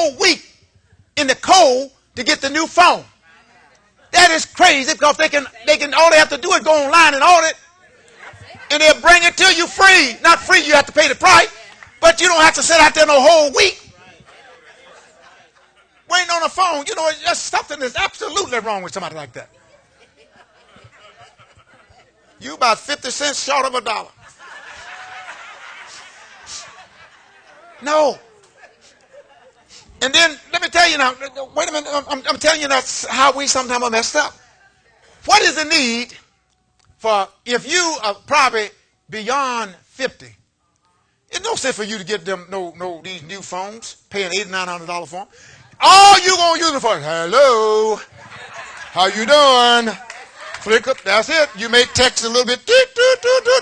whole week in the cold to get the new phone. That is crazy because they can all they have to do is go online and order it, and they'll bring it to you free. Not free, you have to pay the price, but you don't have to sit out there no whole week waiting on a phone. You know, it's just something that's absolutely wrong with somebody like that. You about 50 cents short of $1. No. And then, let me tell you now, wait a minute, I'm telling you that's how we sometimes are messed up. What is the need for, if you are probably beyond 50, it's no sense for you to get them these new phones, paying $800, $900 for them. All you going to use it for is, hello, how you doing? Flick up, that's it. You may text a little bit,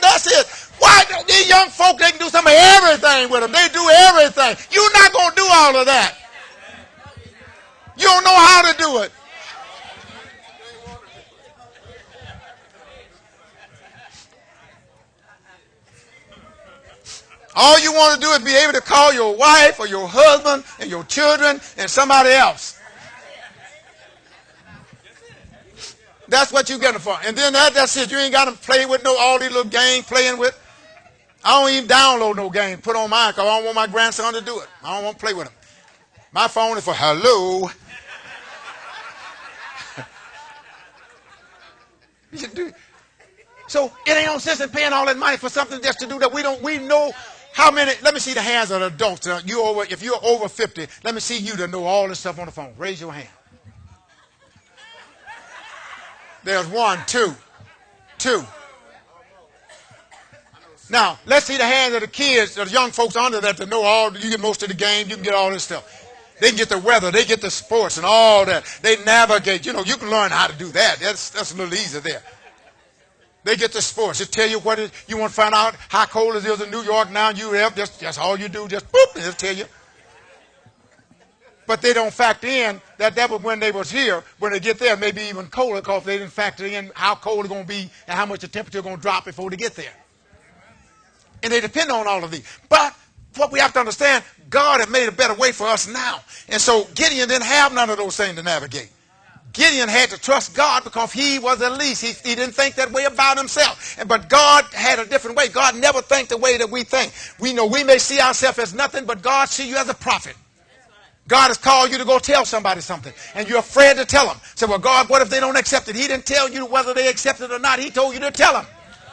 that's it. Why? These young folk, they can do some of everything with them. They do everything. You're not going to do all of that. You don't know how to do it. All you want to do is be able to call your wife or your husband and your children and somebody else. That's what you're getting for. And then that's it. You ain't got to play with all these little games playing with. I don't even download no game. Put on mine because I don't want my grandson to do it. I don't want to play with him. My phone is for hello. So it ain't no sense in paying all that money for something just to do that. We know how many. Let me see the hands of the adults. If you're over 50, let me see you to know all this stuff on the phone. Raise your hand. There's one, two. Now, let's see the hands of the kids, the young folks under that to know you get most of the game, you can get all this stuff. They can get the weather, they get the sports and all that. They navigate. You can learn how to do that. That's a little easier there. They get the sports. Just tell you what you want to find out how cold it is in New York now. That's all you do. Just boop, and it'll tell you. But they don't factor in that was when they was here. When they get there, maybe even colder because they didn't factor in how cold it's going to be and how much the temperature is going to drop before they get there. And they depend on all of these. But what we have to understand, God has made a better way for us now. And so Gideon didn't have none of those things to navigate. Gideon had to trust God because he was the least. He didn't think that way about himself. But God had a different way. God never thinks the way that we think. We know we may see ourselves as nothing, but God sees you as a prophet. God has called you to go tell somebody something, and you're afraid to tell them. Say, well, God, what if they don't accept it? He didn't tell you whether they accept it or not. He told you to tell them.